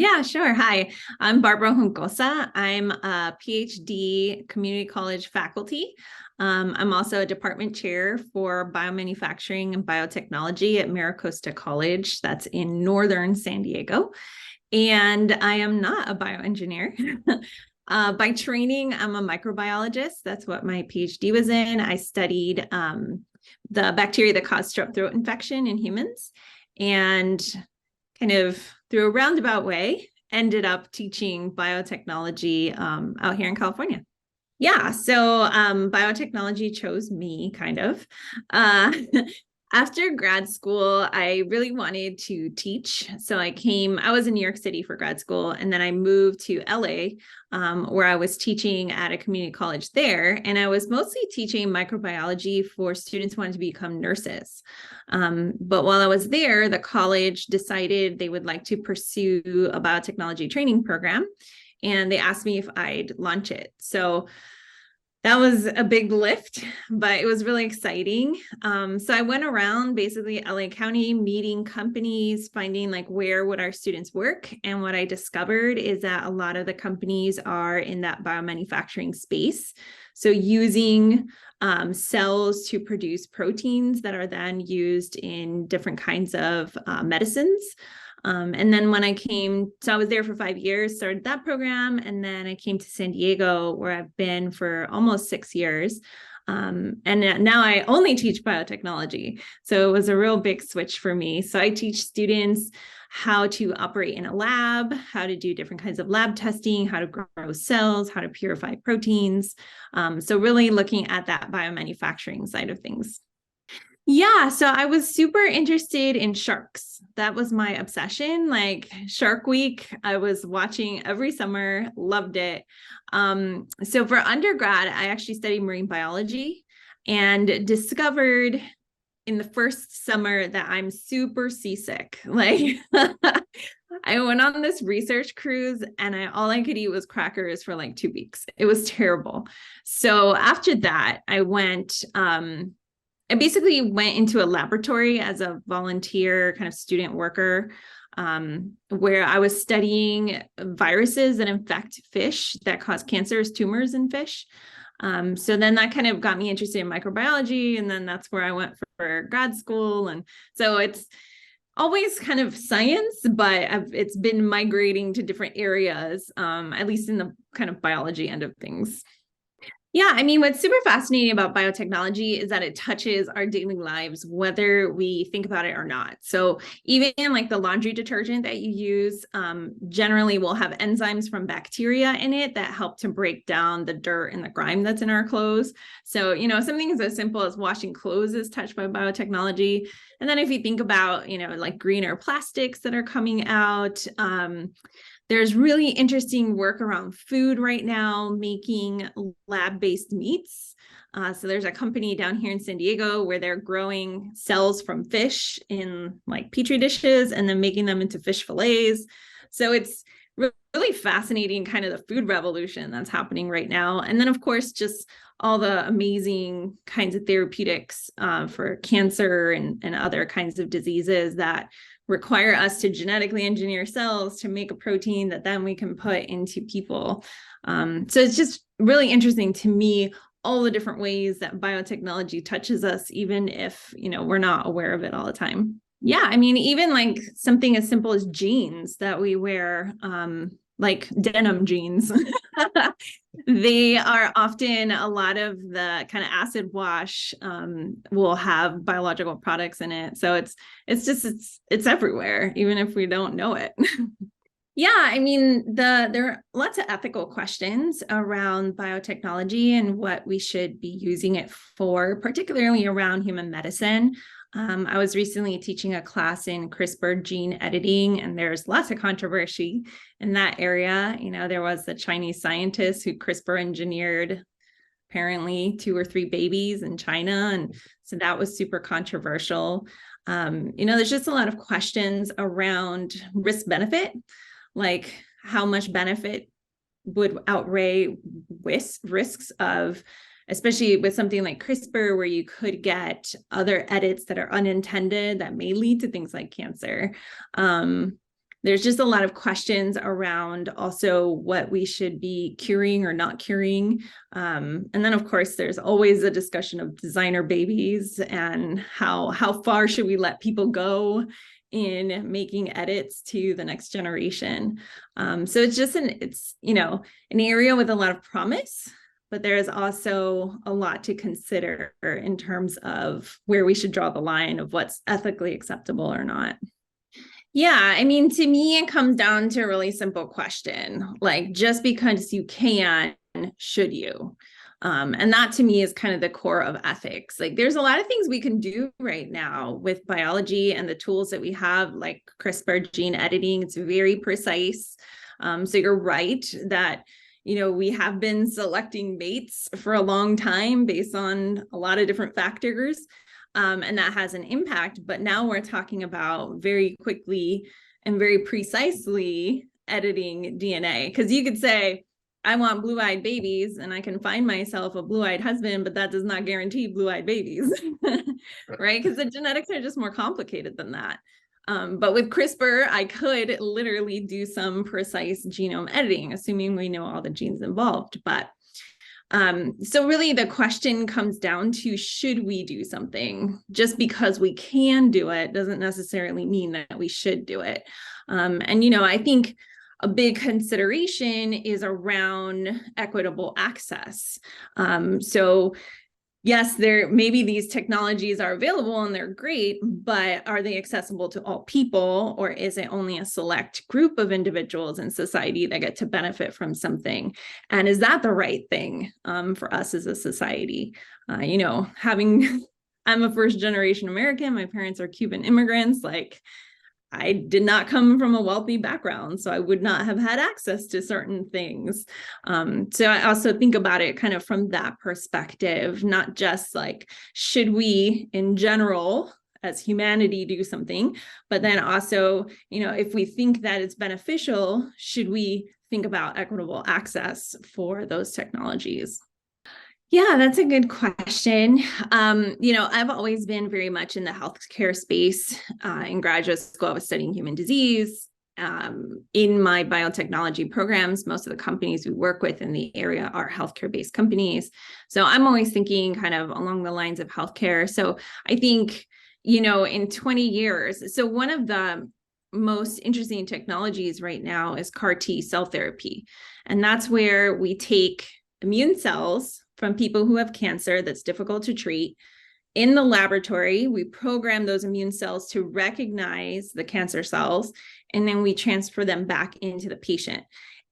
Yeah, sure. Hi, I'm Barbara Juncosa. I'm a PhD community college faculty. I'm also a department chair for biomanufacturing and biotechnology at Maricosta College. That's in northern San Diego. And I am not a bioengineer. By training, I'm a microbiologist. That's what my PhD was in. I studied the bacteria that cause strep throat infection in humans. And kind of through a roundabout way, ended up teaching biotechnology out here in California. Yeah, so biotechnology chose me kind of. Uh, After grad school, I really wanted to teach. So I was in New York City for grad school, and then I moved to LA, where I was teaching at a community college there. And I was mostly teaching microbiology for students who wanted to become nurses. But while I was there, the college decided they would like to pursue a biotechnology training program. And they asked me if I'd launch it. So that was a big lift, but it was really exciting. So I went around basically LA County, meeting companies, finding like where would our students work. And what I discovered is that a lot of the companies are in that biomanufacturing space. So using cells to produce proteins that are then used in different kinds of medicines. And then when I was there for 5 years, started that program. And then I came to San Diego, where I've been for almost 6 years. And now I only teach biotechnology. So it was a real big switch for me. So I teach students how to operate in a lab, how to do different kinds of lab testing, how to grow cells, how to purify proteins. So really looking at that biomanufacturing side of things. Yeah, so I was super interested in sharks. That was my obsession. Like Shark Week, I was watching every summer, loved it. So for undergrad, I actually studied marine biology and discovered in the first summer that I'm super seasick. Like I went on this research cruise and all I could eat was crackers for like 2 weeks. It was terrible. So after that, I basically went into a laboratory as a volunteer kind of student worker, where I was studying viruses that infect fish that cause cancerous tumors in fish. So then that kind of got me interested in microbiology. And then that's where I went for grad school. And so it's always kind of science, but it's been migrating to different areas, at least in the kind of biology end of things. Yeah, I mean, what's super fascinating about biotechnology is that it touches our daily lives, whether we think about it or not. So even like the laundry detergent that you use, generally will have enzymes from bacteria in it that help to break down the dirt and the grime that's in our clothes. So, something as simple as washing clothes is touched by biotechnology. And then if you think about, like greener plastics that are coming out, there's really interesting work around food right now, making lab-based meats. So there's a company down here in San Diego where they're growing cells from fish in like petri dishes and then making them into fish fillets. So it's really fascinating kind of the food revolution that's happening right now. And then of course, just all the amazing kinds of therapeutics for cancer and other kinds of diseases that require us to genetically engineer cells to make a protein that then we can put into people. So it's just really interesting to me, all the different ways that biotechnology touches us, even if, we're not aware of it all the time. Yeah, I mean, even like something as simple as jeans that we wear, like denim jeans. They are often a lot of the kind of acid wash will have biological products in it. So it's everywhere, even if we don't know it. Yeah, I mean, there are lots of ethical questions around biotechnology and what we should be using it for, particularly around human medicine. I was recently teaching a class in CRISPR gene editing, and there's lots of controversy in that area. There was the Chinese scientist who CRISPR engineered apparently 2 or 3 babies in China. And so that was super controversial. There's just a lot of questions around risk benefit, like how much benefit would outweigh risks of, especially with something like CRISPR, where you could get other edits that are unintended that may lead to things like cancer. There's just a lot of questions around also what we should be curing or not curing. And then, of course, there's always a discussion of designer babies and how far should we let people go in making edits to the next generation. So it's just an area with a lot of promise, but there is also a lot to consider in terms of where we should draw the line of what's ethically acceptable or not. Yeah, I mean, to me, it comes down to a really simple question, like just because you can, should you? And that to me is kind of the core of ethics. Like there's a lot of things we can do right now with biology and the tools that we have, like CRISPR gene editing. It's very precise. So you're right that, we have been selecting mates for a long time based on a lot of different factors. And that has an impact. But now we're talking about very quickly and very precisely editing DNA. Because you could say, I want blue-eyed babies and I can find myself a blue-eyed husband, but that does not guarantee blue-eyed babies, right? Because the genetics are just more complicated than that. But with CRISPR, I could literally do some precise genome editing, assuming we know all the genes involved. But so really the question comes down to, should we do something? Just because we can do it doesn't necessarily mean that we should do it. And, I think a big consideration is around equitable access. So yes, maybe these technologies are available and they're great, but are they accessible to all people, or is it only a select group of individuals in society that get to benefit from something? And is that the right thing for us as a society? I'm a first generation American. My parents are Cuban immigrants. Like, I did not come from a wealthy background, so I would not have had access to certain things. So I also think about it kind of from that perspective, not just like, should we in general as humanity do something, but then also, if we think that it's beneficial, should we think about equitable access for those technologies? Yeah, that's a good question. I've always been very much in the healthcare space. In graduate school, I was studying human disease. In my biotechnology programs, most of the companies we work with in the area are healthcare-based companies. So I'm always thinking kind of along the lines of healthcare. So I think, in 20 years, so one of the most interesting technologies right now is CAR T cell therapy. And that's where we take immune cells from people who have cancer that's difficult to treat. In the laboratory, we program those immune cells to recognize the cancer cells, and then we transfer them back into the patient.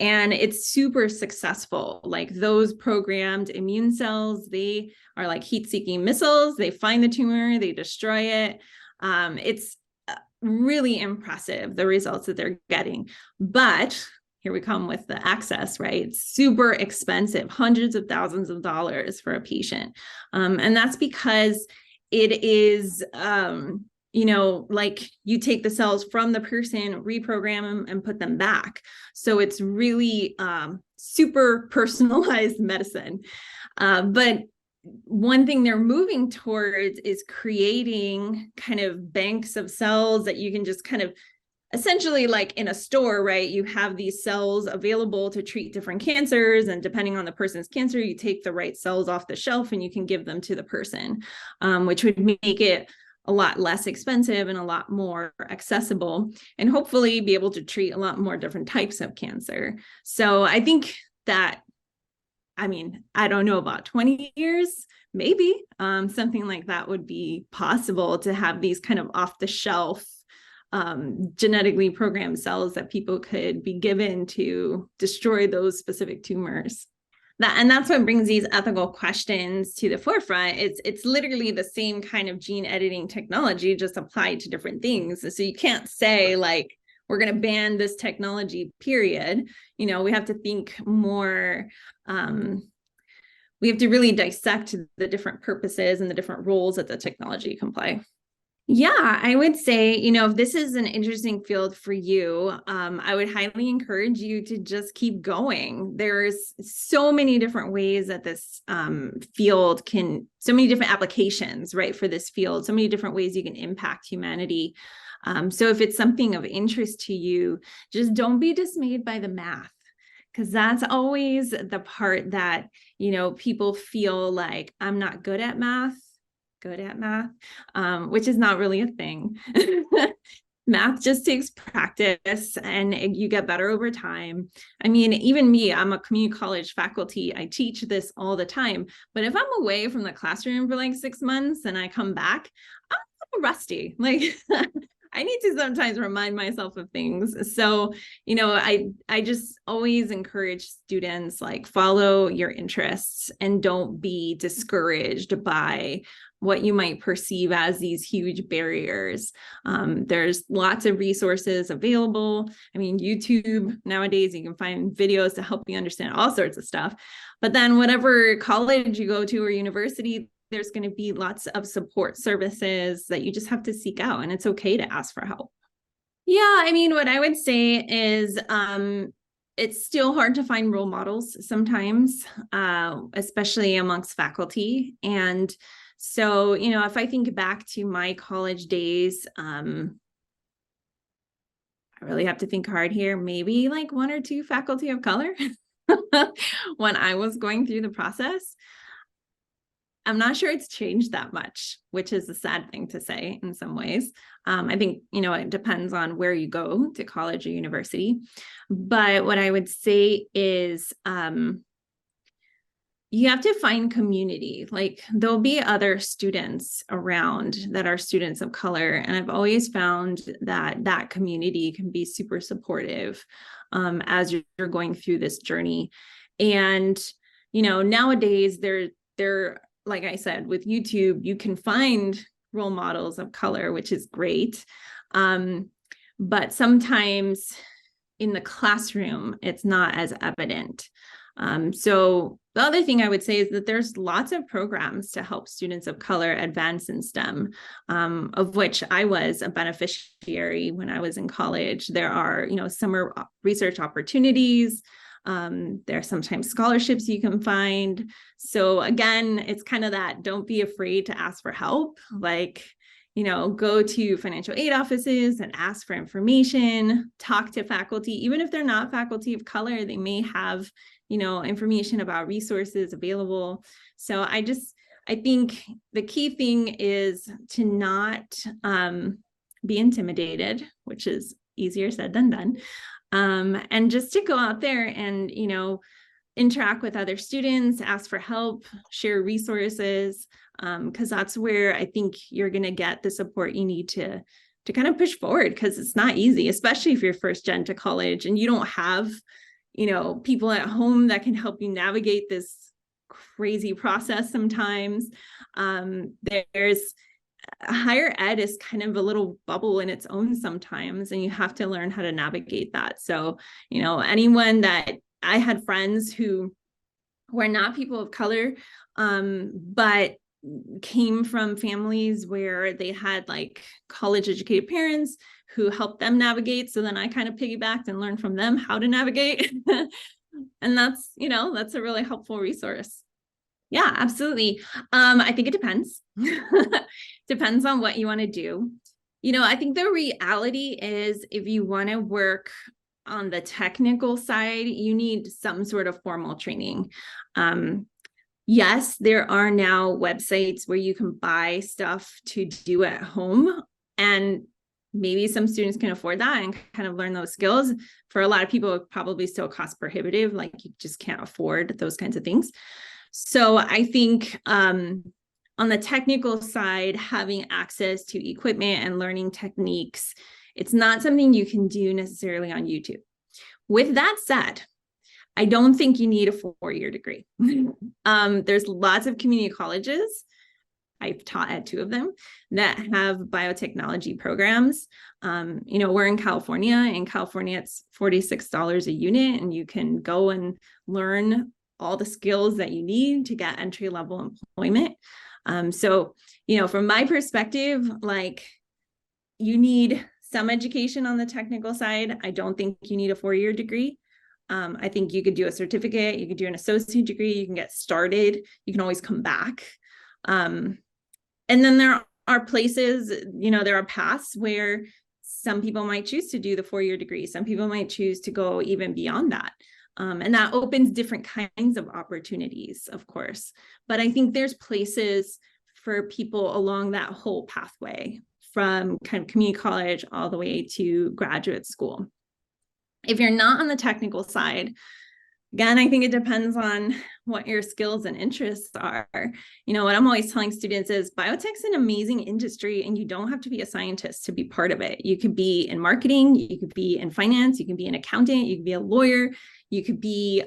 And it's super successful. Like those programmed immune cells, they are like heat-seeking missiles. They find the tumor, they destroy it. It's really impressive, the results that they're getting. But here we come with the access, right? It's super expensive, hundreds of thousands of dollars for a patient. And that's because it is, like you take the cells from the person, reprogram them, and put them back. So it's really super personalized medicine. But one thing they're moving towards is creating kind of banks of cells that you can just kind of essentially, like in a store, right? You have these cells available to treat different cancers, and depending on the person's cancer, you take the right cells off the shelf and you can give them to the person, which would make it a lot less expensive and a lot more accessible, and hopefully be able to treat a lot more different types of cancer. So I think that, I don't know, about 20 years, maybe something like that would be possible, to have these kind of off the shelf genetically programmed cells that people could be given to destroy those specific tumors. And that's what brings these ethical questions to the forefront. It's literally the same kind of gene editing technology, just applied to different things. So you can't say like, we're going to ban this technology, period. We have to think more, we have to really dissect the different purposes and the different roles that the technology can play. Yeah, I would say, if this is an interesting field for you, I would highly encourage you to just keep going. There's so many different ways that this field so many different applications, right, for this field, so many different ways you can impact humanity. So if it's something of interest to you, just don't be dismayed by the math, because that's always the part that, people feel like I'm not good at math, which is not really a thing. Math just takes practice and you get better over time. I mean, even me, I'm a community college faculty. I teach this all the time. But if I'm away from the classroom for like 6 months and I come back, I'm rusty. Like I need to sometimes remind myself of things. So, I just always encourage students, like, follow your interests and don't be discouraged by what you might perceive as these huge barriers. There's lots of resources available. I mean, YouTube nowadays, you can find videos to help you understand all sorts of stuff. But then whatever college you go to or university, there's going to be lots of support services that you just have to seek out, and it's okay to ask for help. Yeah, I mean, what I would say is it's still hard to find role models sometimes, especially amongst faculty. And so, if I think back to my college days, I really have to think hard here, maybe like 1 or 2 faculty of color when I was going through the process. I'm not sure it's changed that much, which is a sad thing to say in some ways. I think, it depends on where you go to college or university. But what I would say is you have to find community. Like, there'll be other students around that are students of color. And I've always found that community can be super supportive as you're going through this journey. And, nowadays they're like I said, with YouTube, you can find role models of color, which is great. But sometimes in the classroom, it's not as evident. So the other thing I would say is that there's lots of programs to help students of color advance in STEM, of which I was a beneficiary when I was in college. There are, summer research opportunities. There are sometimes scholarships you can find. So again, it's kind of that, don't be afraid to ask for help. Like, go to financial aid offices and ask for information, talk to faculty. Even if they're not faculty of color, they may have, information about resources available. So I think the key thing is to not be intimidated, which is easier said than done. And just to go out there and, interact with other students, ask for help, share resources, because that's where I think you're going to get the support you need to kind of push forward, because it's not easy, especially if you're first gen to college and you don't have, people at home that can help you navigate this crazy process sometimes. There's higher ed is kind of a little bubble in its own sometimes, and you have to learn how to navigate that. So, anyone that I had friends who were not people of color, but came from families where they had like college educated parents who helped them navigate. So then I kind of piggybacked and learned from them how to navigate. And that's a really helpful resource. Yeah, absolutely. I think it depends. Depends on what you want to do. I think the reality is, if you want to work on the technical side, you need some sort of formal training. Yes, there are now websites where you can buy stuff to do at home, and maybe some students can afford that and kind of learn those skills. For a lot of people, it probably still cost prohibitive, like you just can't afford those kinds of things. So I think on the technical side, having access to equipment and learning techniques, it's not something you can do necessarily on YouTube. With that said, I don't think you need a 4-year degree. There's lots of community colleges. I've taught at 2 of them that have biotechnology programs. We're in California. In California, it's $46 a unit, and you can go and learn all the skills that you need to get entry-level employment. So, from my perspective, like, you need some education on the technical side. I don't think you need a 4-year degree. I think you could do a certificate, you could do an associate degree, you can get started, you can always come back. And then there are places, there are paths where some people might choose to do the 4-year degree. Some people might choose to go even beyond that. And that opens different kinds of opportunities, of course. But I think there's places for people along that whole pathway, from kind of community college all the way to graduate school. If you're not on the technical side, again, I think it depends on what your skills and interests are. What I'm always telling students is biotech's an amazing industry, and you don't have to be a scientist to be part of it. You could be in marketing, you could be in finance, you can be an accountant, you could be a lawyer, you could be,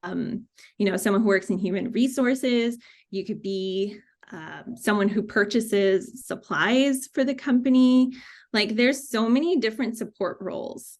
someone who works in human resources, you could be someone who purchases supplies for the company. Like, there's so many different support roles.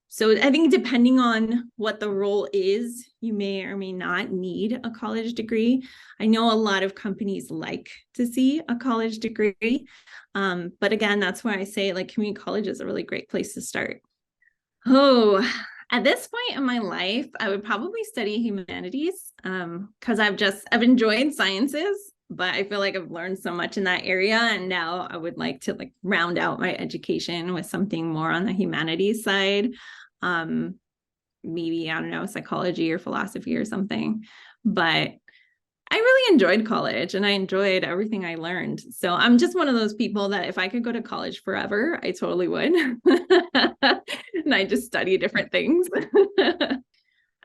So I think depending on what the role is, you may or may not need a college degree. I know a lot of companies like to see a college degree. But again, that's why I say like community college is a really great place to start. At this point in my life, I would probably study humanities because I've enjoyed sciences, but I feel like I've learned so much in that area. And now I would like to round out my education with something more on the humanities side. Maybe, I don't know, psychology or philosophy or something. But I really enjoyed college and I enjoyed everything I learned. So I'm just one of those people that if I could go to college forever, I totally would. And I just study different things.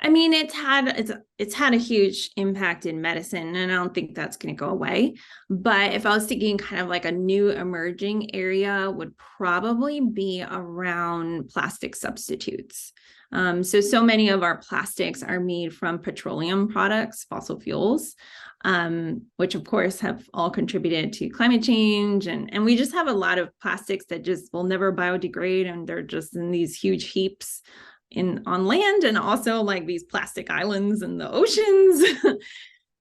I mean, it's had a huge impact in medicine, and I don't think that's going to go away. But if I was thinking kind of like a new emerging area, would probably be around plastic substitutes. So many of our plastics are made from petroleum products, fossil fuels, which of course have all contributed to climate change. And we just have a lot of plastics that just will never biodegrade, and they're just in these huge heaps on land, and also like these plastic islands in the oceans.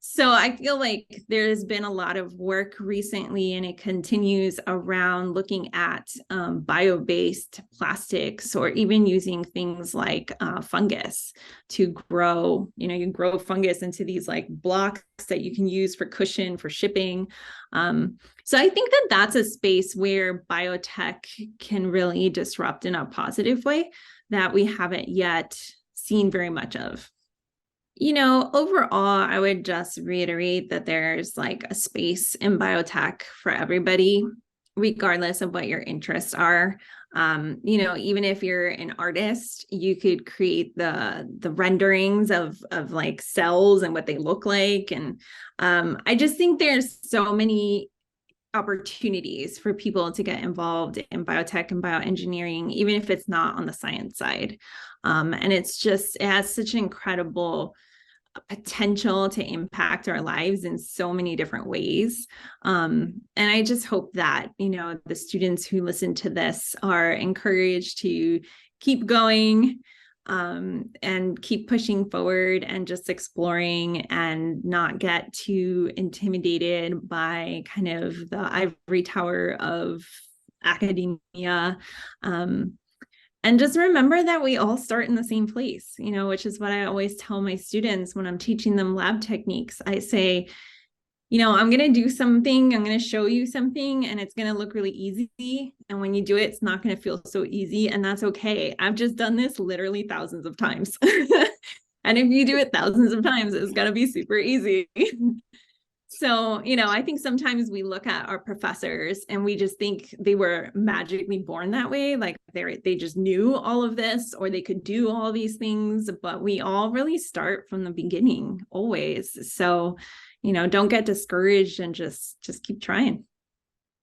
So I feel like there's been a lot of work recently, and it continues around looking at bio-based plastics, or even using things like fungus to grow. You grow fungus into these like blocks that you can use for cushion for shipping. So I think that that's a space where biotech can really disrupt in a positive way that we haven't yet seen very much of. Overall, I would just reiterate that there's like a space in biotech for everybody, regardless of what your interests are. Even if you're an artist, you could create the renderings of like cells and what they look like. And I just think there's so many opportunities for people to get involved in biotech and bioengineering, even if it's not on the science side. And it has such an incredible potential to impact our lives in so many different ways. And I just hope that, the students who listen to this are encouraged to keep going, and keep pushing forward and just exploring, and not get too intimidated by kind of the ivory tower of academia. And just remember that we all start in the same place, which is what I always tell my students when I'm teaching them lab techniques. I say, I'm going to do something, I'm going to show you something, and it's going to look really easy. And when you do it, it's not going to feel so easy. And that's okay. I've just done this literally thousands of times. And if you do it thousands of times, it's going to be super easy. So, I think sometimes we look at our professors and we just think they were magically born that way. Like they just knew all of this, or they could do all these things, but we all really start from the beginning always. So, don't get discouraged, and just keep trying.